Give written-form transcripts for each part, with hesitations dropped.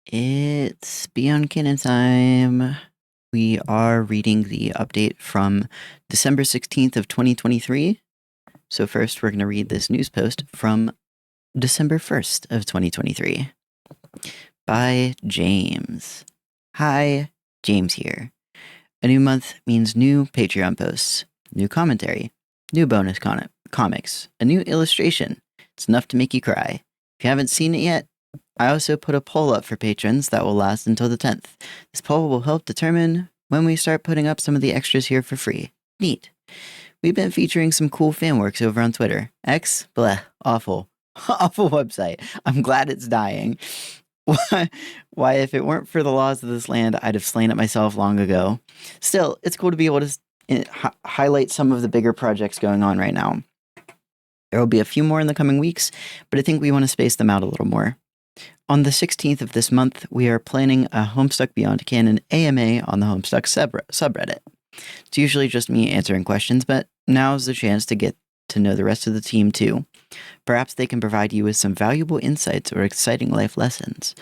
It's Beyond Canon time. We are reading the update from December 16th of 2023. So first we're going to read this news post from December 1st of 2023 by James. Hi, James here. A new month means new Patreon posts, new commentary, new bonus comics, a new illustration. It's enough to make you cry. If you haven't seen it yet, I also put a poll up for patrons that will last until the 10th. This poll will help determine when we start putting up some of the extras here for free. Neat. We've been featuring some cool fan works over on Twitter. X, bleh, awful. Awful website. I'm glad it's dying. Why, if it weren't for the laws of this land, I'd have slain it myself long ago. Still, it's cool to be able to highlight some of the bigger projects going on right now. There will be a few more in the coming weeks, but I think we want to space them out a little more. On the 16th of this month, we are planning a Homestuck Beyond Canon AMA on the Homestuck subreddit. It's usually just me answering questions, but now's the chance to get to know the rest of the team too. Perhaps they can provide you with some valuable insights or exciting life lessons.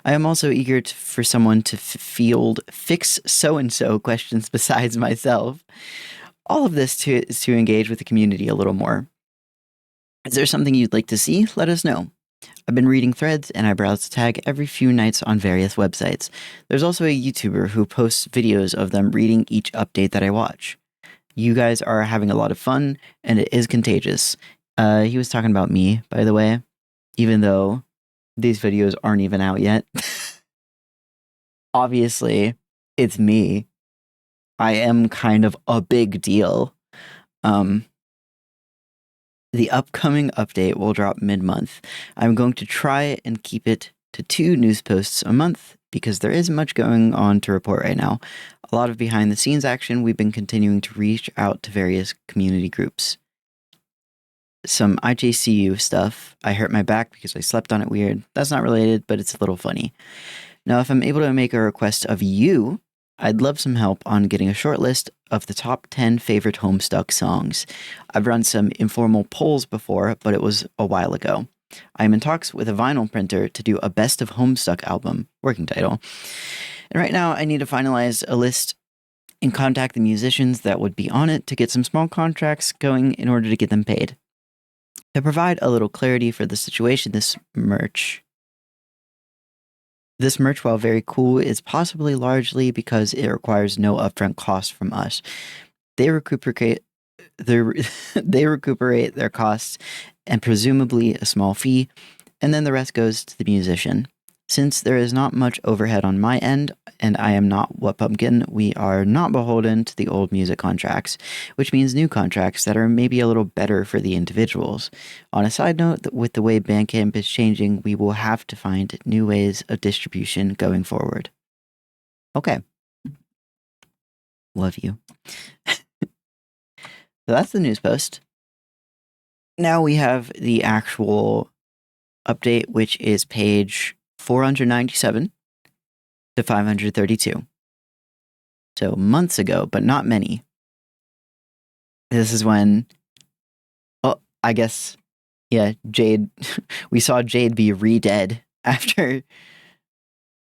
I am also eager for someone to field fix so-and-so questions besides myself. All of this is to engage with the community a little more. Is there something you'd like to see? Let us know. I've been reading threads and I browse the tag every few nights on various websites. There's also a YouTuber who posts videos of them reading each update that I watch. You guys are having a lot of fun and it is contagious. He was talking about me, by the way, even though these videos aren't even out yet. Obviously, it's me. I am kind of a big deal. The upcoming update will drop mid-month. I'm going to try and keep it to 2 news posts a month because there isn't much going on to report right now. A lot of behind-the-scenes action. We've been continuing to reach out to various community groups. Some IJCU stuff. I hurt my back because I slept on it weird. That's not related, but it's a little funny. Now, if I'm able to make a request of you, I'd love some help on getting a short list of the top 10 favorite Homestuck songs. I've run some informal polls before, but it was a while ago. I'm in talks with a vinyl printer to do a Best of Homestuck album, working title. And right now I need to finalize a list and contact the musicians that would be on it to get some small contracts going in order to get them paid. To provide a little clarity for the situation, this merch, while very cool, is possibly largely because it requires no upfront cost from us. They recuperate their costs and presumably a small fee, and then the rest goes to the musician. Since there is not much overhead on my end, and I am not What Pumpkin, we are not beholden to the old music contracts, which means new contracts that are maybe a little better for the individuals. On a side note, with the way Bandcamp is changing, we will have to find new ways of distribution going forward. Okay. Love you. So that's the news post. Now we have the actual update, which is page 497 to 532. So months ago, but not many. This is when, well, I guess, yeah, Jade, we saw Jade be re-dead after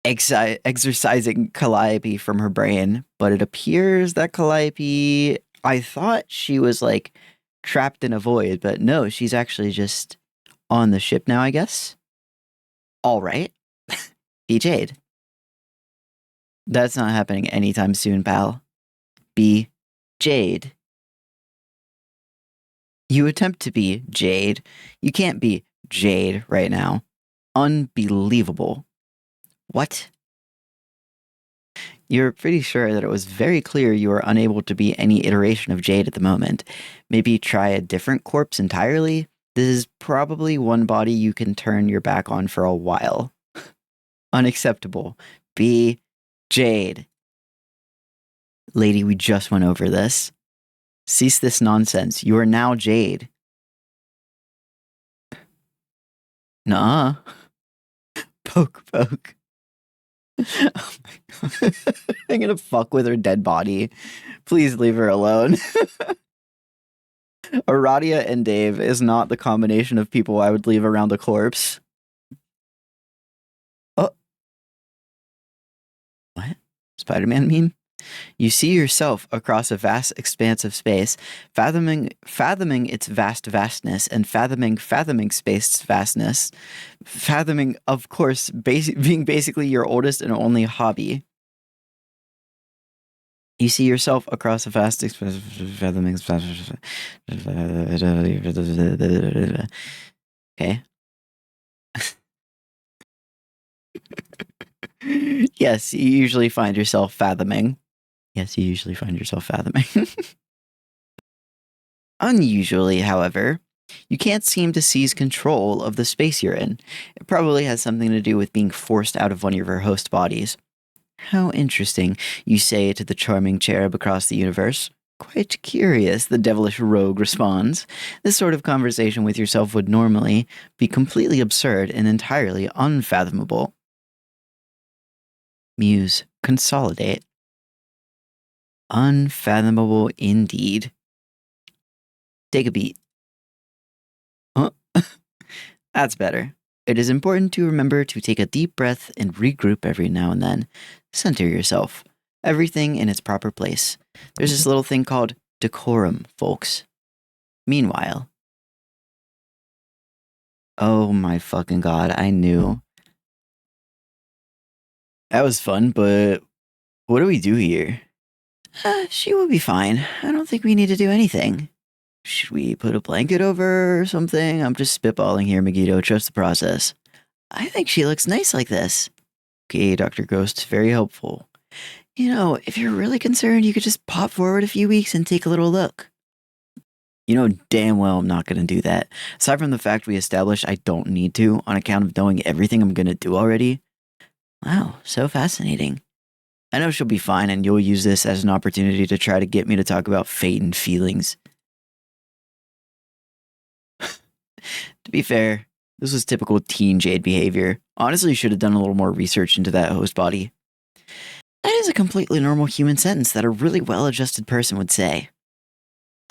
exercising Calliope from her brain, but it appears that Calliope, I thought she was like trapped in a void, but no, she's actually just on the ship now, I guess. All right. Be Jade. That's not happening anytime soon, pal. Be Jade. You attempt to be Jade. You can't be Jade right now. Unbelievable. What? You're pretty sure that it was very clear you are unable to be any iteration of Jade at the moment. Maybe try a different corpse entirely? This is probably one body you can turn your back on for a while. Unacceptable. Be Jade. Lady, we just went over this. Cease this nonsense. You are now Jade. Nuh-uh. Poke, poke. Oh my God. I'm gonna fuck with her dead body. Please leave her alone. Aradia and Dave is not the combination of people I would leave around a corpse. Oh, Spider-Man meme? You see yourself across a vast expanse of space, fathoming its vastness, and fathoming space's vastness. Fathoming, of course, being basically your oldest and only hobby. You see yourself across a vast expanse, fathoming. Okay. Yes, you usually find yourself fathoming. Unusually, however, you can't seem to seize control of the space you're in. It probably has something to do with being forced out of one of your host bodies. How interesting, you say to the charming cherub across the universe. Quite curious, the devilish rogue responds. This sort of conversation with yourself would normally be completely absurd and entirely unfathomable. Muse, consolidate. Unfathomable indeed. Take a beat. Huh? That's better. It is important to remember to take a deep breath and regroup every now and then. Center yourself. Everything in its proper place. There's this little thing called decorum, folks. Meanwhile. Oh my fucking god, I knew. That was fun, but what do we do here? She will be fine. I don't think we need to do anything. Should we put a blanket over her or something? I'm just spitballing here, Megiddo. Trust the process. I think she looks nice like this. Okay, Dr. Ghost, very helpful. You know, if you're really concerned, you could just pop forward a few weeks and take a little look. You know damn well I'm not going to do that. Aside from the fact we established I don't need to, on account of knowing everything I'm going to do already. Wow, so fascinating. I know she'll be fine, and you'll use this as an opportunity to try to get me to talk about fate and feelings. To be fair, this was typical teen Jade behavior. Honestly, you should have done a little more research into that host body. That is a completely normal human sentence that a really well-adjusted person would say.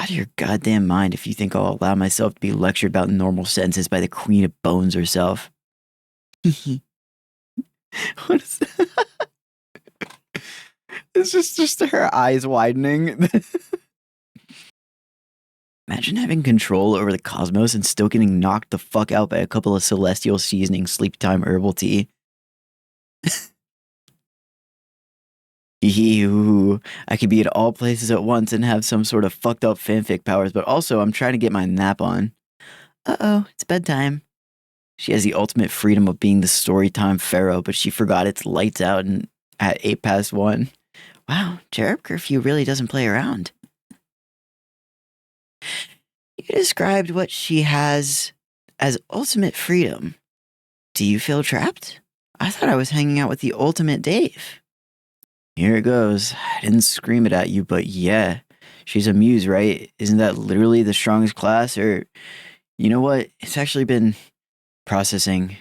Out of your goddamn mind if you think I'll allow myself to be lectured about normal sentences by the Queen of Bones herself. What is that? It's just her eyes widening. Imagine having control over the cosmos and still getting knocked the fuck out by a couple of celestial seasoning sleep time herbal tea. Ew, I could be at all places at once and have some sort of fucked up fanfic powers, but also I'm trying to get my nap on. Uh-oh, it's bedtime. She has the ultimate freedom of being the storytime pharaoh, but she forgot it's lights out and at 1:08. Wow, cherub curfew really doesn't play around. You described what she has as ultimate freedom. Do you feel trapped? I thought I was hanging out with the ultimate Dave. Here it goes. I didn't scream it at you, but yeah, she's a muse, right? Isn't that literally the strongest class? Or, you know what? It's actually been processing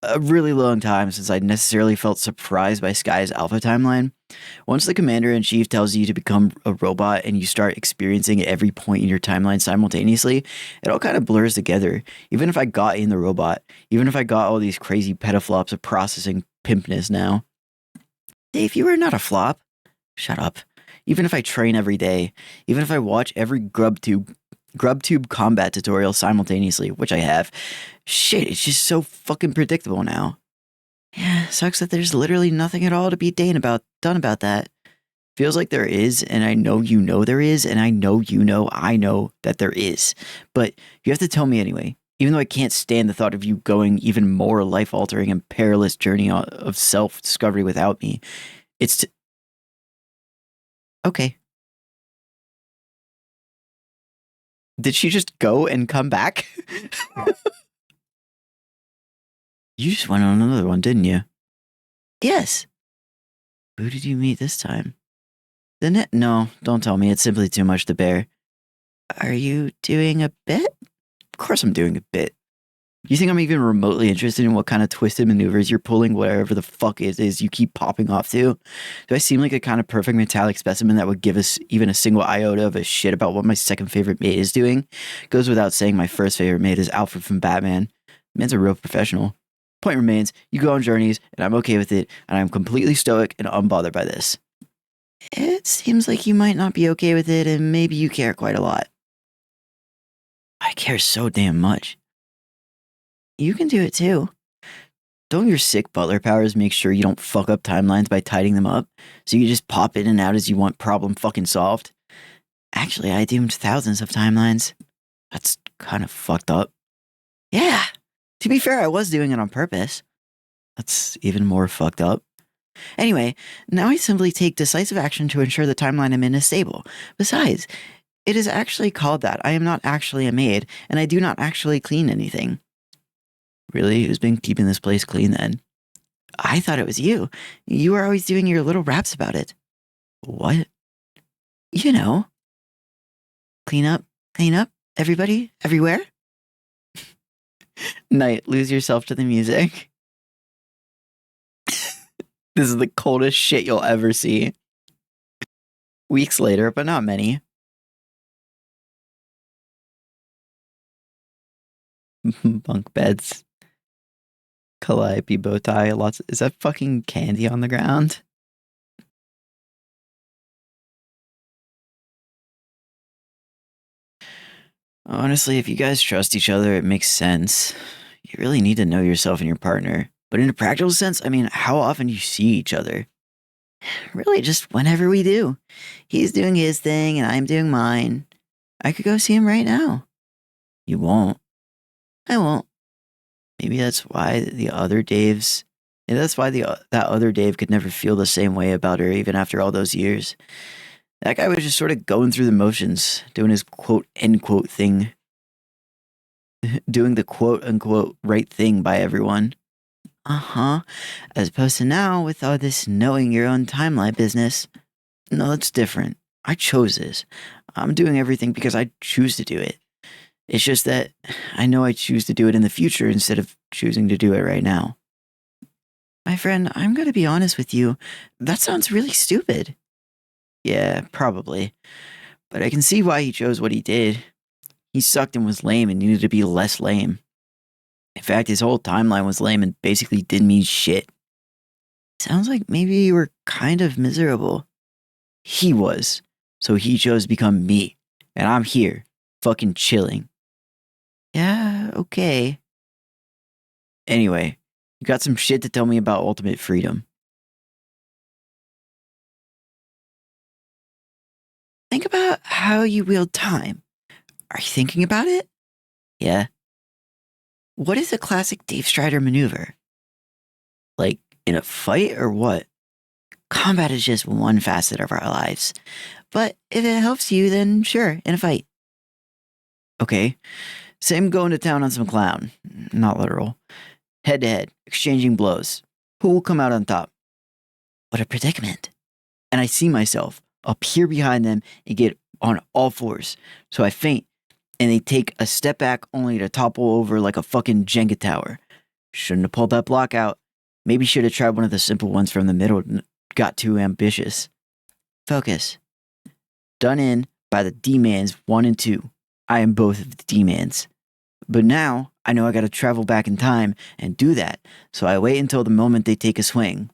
a really long time since I'd necessarily felt surprised by Sky's alpha timeline. Once the commander-in-chief tells you to become a robot and you start experiencing every point in your timeline simultaneously, it all kind of blurs together. Even if I got in the robot, even if I got all these crazy petaflops of processing pimpness now. Dave, you are not a flop. Shut up. Even if I train every day, even if I watch every GrubTube combat tutorial simultaneously, which I have. Shit, it's just so fucking predictable now. Yeah, sucks that there's literally nothing at all to be done about that. Feels like there is, and I know you know there is, and I know I know that there is. But you have to tell me anyway, even though I can't stand the thought of you going even more life-altering and perilous journey of self-discovery without me. Okay. Did she just go and come back? You just went on another one, didn't you? Yes. Who did you meet this time? No, don't tell me. It's simply too much to bear. Are you doing a bit? Of course I'm doing a bit. You think I'm even remotely interested in what kind of twisted maneuvers you're pulling wherever the fuck it is you keep popping off to? Do I seem like a kind of perfect metallic specimen that would give us even a single iota of a shit about what my second favorite mate is doing? Goes without saying my first favorite mate is Alfred from Batman. Man's a real professional. Point remains, you go on journeys, and I'm okay with it, and I'm completely stoic and unbothered by this. It seems like you might not be okay with it, and maybe you care quite a lot. I care so damn much. You can do it too. Don't your sick butler powers make sure you don't fuck up timelines by tidying them up, so you just pop in and out as you want problem fucking solved? Actually, I doomed thousands of timelines. That's kind of fucked up. Yeah, to be fair, I was doing it on purpose. That's even more fucked up. Anyway, now I simply take decisive action to ensure the timeline I'm in is stable. Besides, it is actually called that. I am not actually a maid, and I do not actually clean anything. Really? Who's been keeping this place clean then? I thought it was you. You were always doing your little raps about it. What? You know. Clean up, everybody, everywhere. Night, lose yourself to the music. This is the coldest shit you'll ever see. Weeks later, but not many. Bunk beds. Calliope bow tie. Is that fucking candy on the ground? Honestly, if you guys trust each other, it makes sense. You really need to know yourself and your partner. But in a practical sense, I mean, how often do you see each other? Really, just whenever we do. He's doing his thing and I'm doing mine. I could go see him right now. You won't. I won't. Maybe that's why the other Daves. Maybe that's why that other Dave could never feel the same way about her even after all those years. That guy was just sort of going through the motions, doing his quote end quote thing. Doing the quote unquote right thing by everyone. As opposed to now with all this knowing your own timeline business. No, that's different. I chose this. I'm doing everything because I choose to do it. It's just that I know I choose to do it in the future instead of choosing to do it right now. My friend, I'm going to be honest with you. That sounds really stupid. Yeah, probably. But I can see why he chose what he did. He sucked and was lame and needed to be less lame. In fact, his whole timeline was lame and basically didn't mean shit. Sounds like maybe you were kind of miserable. He was. So he chose to become me. And I'm here, fucking chilling. Yeah, okay. Anyway, you got some shit to tell me about ultimate freedom. Think about how you wield time. Are you thinking about it? Yeah. What is a classic Dave Strider maneuver? Like in a fight or what? Combat is just one facet of our lives. But if it helps you, then sure, in a fight. Okay. Same going to town on some clown. Not literal. Head to head, exchanging blows. Who will come out on top? What a predicament. And I see myself appear behind them and get on all fours. So I faint, and they take a step back only to topple over like a fucking Jenga tower. Shouldn't have pulled that block out. Maybe should have tried one of the simple ones from the middle. Got too ambitious. Focus. Done in by the D-Mans 1 and 2. I am both of the D-Mans. But now, I know I gotta travel back in time and do that, so I wait until the moment they take a swing.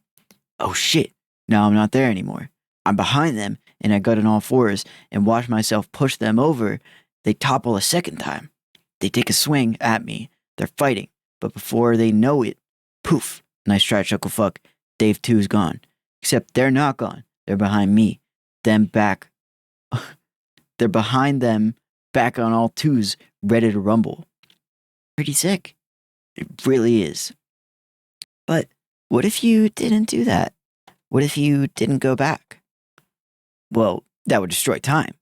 Oh shit, now I'm not there anymore. I'm behind them, and I got on all fours and watch myself push them over. They topple a second time. They take a swing at me. They're fighting, but before they know it, poof, nice try, Chucklefuck. Dave 2's gone. Except they're not gone. They're behind me. Them back. They're behind them, back on all twos, ready to rumble. Pretty sick. It really is. But what if you didn't do that? What if you didn't go back? Well, that would destroy time.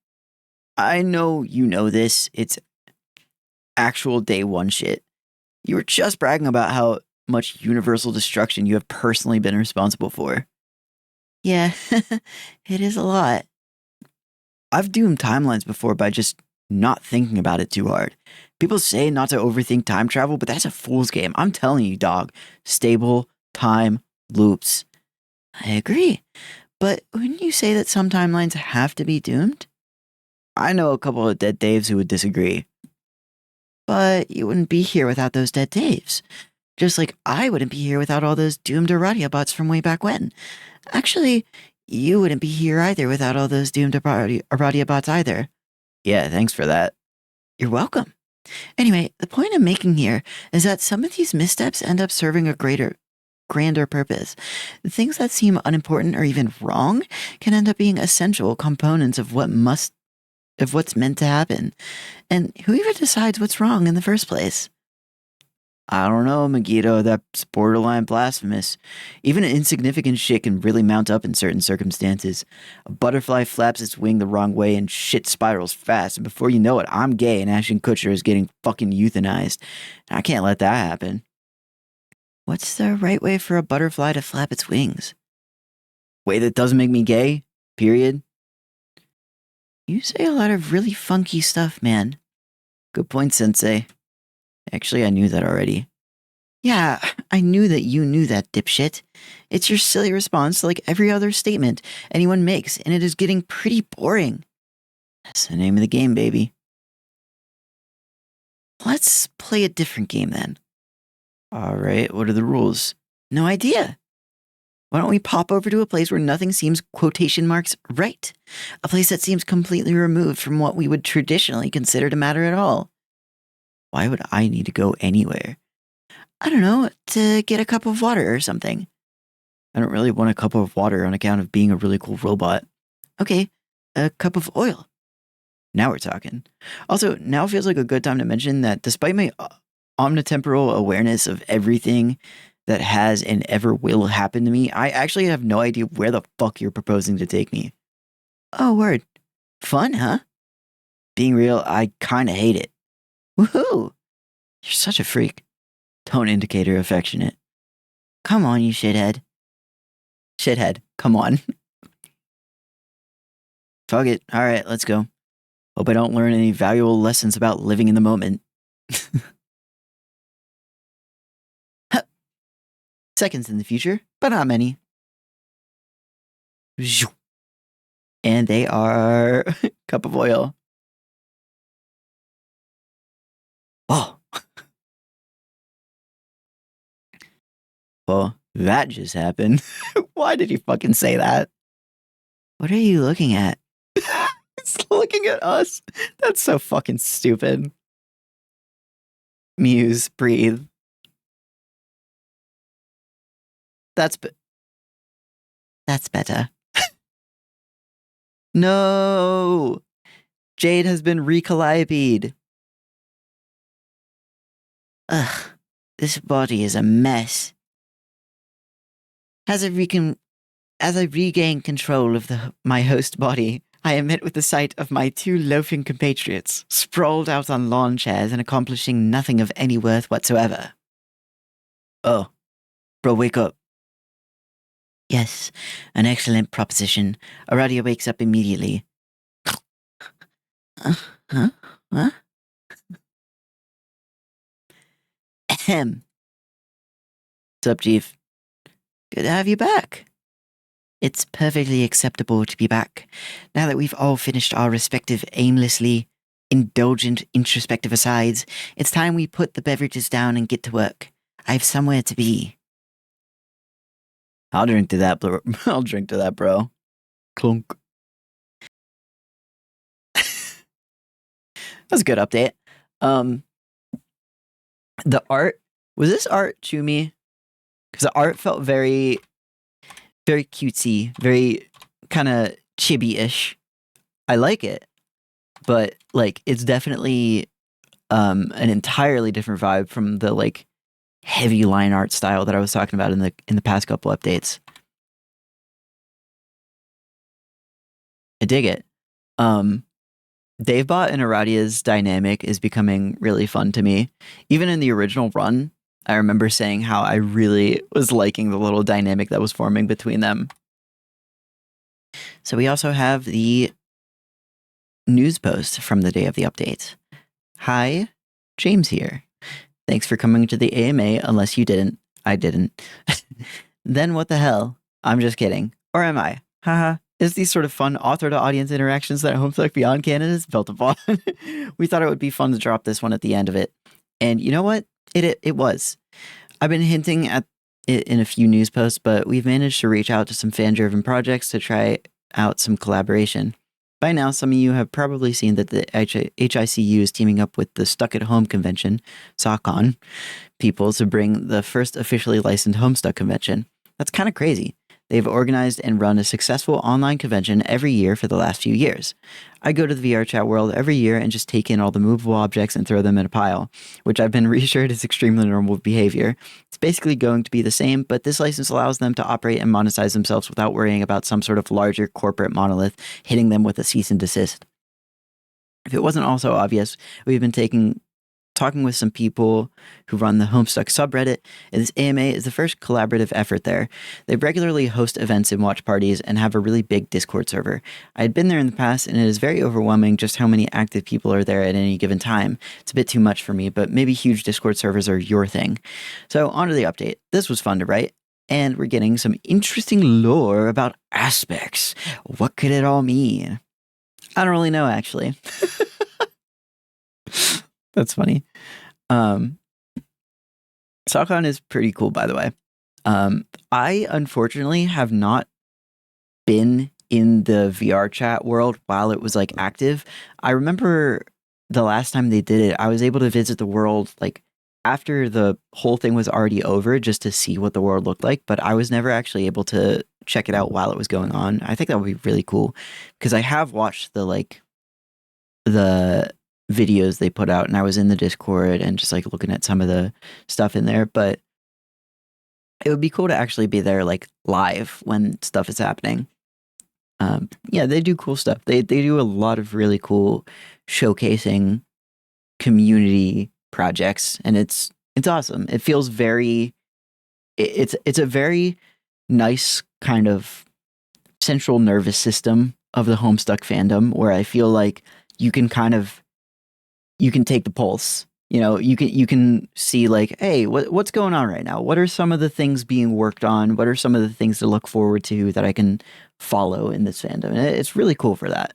I know you know this. It's actual day one shit. You were just bragging about how much universal destruction you have personally been responsible for. Yeah, it is a lot. I've doomed timelines before by just not thinking about it too hard. People say not to overthink time travel, but that's a fool's game. I'm telling you, dog. Stable time loops. I agree. But wouldn't you say that some timelines have to be doomed? I know a couple of dead Daves who would disagree. But you wouldn't be here without those dead Daves. Just like I wouldn't be here without all those doomed Aradia bots from way back when. Actually, you wouldn't be here either without all those doomed Aradia bots either. Yeah, thanks for that. You're welcome. Anyway, the point I'm making here is that some of these missteps end up serving a grander purpose. The things that seem unimportant or even wrong can end up being essential components of what's meant to happen. And who even decides what's wrong in the first place? I don't know, Megiddo, that's borderline blasphemous. Even insignificant shit can really mount up in certain circumstances. A butterfly flaps its wing the wrong way and shit spirals fast, and before you know it, I'm gay and Ashton Kutcher is getting fucking euthanized. I can't let that happen. What's the right way for a butterfly to flap its wings? Way that doesn't make me gay? Period. You say a lot of really funky stuff, man. Good point, Sensei. Actually, I knew that already. Yeah, I knew that you knew that, dipshit. It's your silly response to like every other statement anyone makes, and it is getting pretty boring. That's the name of the game, baby. Let's play a different game then. Alright, what are the rules? No idea. Why don't we pop over to a place where nothing seems quotation marks right? A place that seems completely removed from what we would traditionally consider to matter at all. Why would I need to go anywhere? I don't know, to get a cup of water or something. I don't really want a cup of water on account of being a really cool robot. Okay, a cup of oil. Now we're talking. Also, now feels like a good time to mention that despite my omnitemporal awareness of everything that has and ever will happen to me, I actually have no idea where the fuck you're proposing to take me. Oh, word. Fun, huh? Being real, I kinda hate it. Woohoo! You're such a freak. Tone indicator affectionate. Come on, you shithead. Shithead, come on. Fuck it. Alright, let's go. Hope I don't learn any valuable lessons about living in the moment. Seconds in the future, but not many. And they are cup of oil. Oh. Well, that just happened. Why did you fucking say that? What are you looking at? It's looking at us. That's so fucking stupid. Muse, breathe. That's better. No! Jade has been recalliopied. Ugh, this body is a mess. As I regain control of my host body, I am met with the sight of my two loafing compatriots, sprawled out on lawn chairs and accomplishing nothing of any worth whatsoever. Oh, bro, wake up. Yes, an excellent proposition. Aradia wakes up immediately. Huh? What? Ahem. What's up, Chief? Good to have you back. It's perfectly acceptable to be back, now that we've all finished our respective aimlessly indulgent introspective asides. It's time we put the beverages down and get to work. I have somewhere to be. I'll drink to that, bro. I'll drink to that, bro. Clunk. That was a good update. The art, was this art Chumi? Because the art felt very, very cutesy, very kind of chibi-ish. I like it, but like it's definitely an entirely different vibe from the like heavy line art style that I was talking about in the past couple updates. I dig it. Davebot and Aradia's dynamic is becoming really fun to me. Even in the original run, I remember saying how I really was liking the little dynamic that was forming between them. So we also have the news post from the day of the update. Hi, James here. Thanks for coming to the AMA, unless you didn't. I didn't. Then what the hell? I'm just kidding. Or am I? Haha. It's these sort of fun author-to-audience interactions that Homestuck Beyond Canon is built upon. We thought it would be fun to drop this one at the end of it. And you know what? It was. I've been hinting at it in a few news posts, but we've managed to reach out to some fan-driven projects to try out some collaboration. By now, some of you have probably seen that the HICU is teaming up with the Stuck at Home convention, SOCCON, people to bring the first officially licensed Homestuck convention. That's kind of crazy. They've organized and run a successful online convention every year for the last few years. I go to the VR chat world every year and just take in all the movable objects and throw them in a pile, which I've been reassured is extremely normal behavior. It's basically going to be the same, but this license allows them to operate and monetize themselves without worrying about some sort of larger corporate monolith hitting them with a cease and desist. If it wasn't also obvious, we've been talking with some people who run the Homestuck subreddit, and this AMA is the first collaborative effort there. They regularly host events and watch parties and have a really big Discord server. I had been there in the past, and it is very overwhelming just how many active people are there at any given time. It's a bit too much for me, but maybe huge Discord servers are your thing. So on to the update. This was fun to write, and we're getting some interesting lore about aspects. What could it all mean? I don't really know, actually. That's funny. SOCCON is pretty cool, by the way. I unfortunately have not been in the VR chat world while it was like active. I remember the last time they did it, I was able to visit the world like after the whole thing was already over just to see what the world looked like, but I was never actually able to check it out while it was going on. I think that would be really cool because I have watched the videos they put out, and I was in the Discord and just like looking at some of the stuff in there, but it would be cool to actually be there like live when stuff is happening. Yeah, they do cool stuff. They do a lot of really cool showcasing community projects, and it's awesome. It feels very it's a very nice kind of central nervous system of the Homestuck fandom where I feel like you can take the pulse. You know, you can see like, hey, what's going on right now? What are some of the things being worked on? What are some of the things to look forward to that I can follow in this fandom? And it's really cool for that.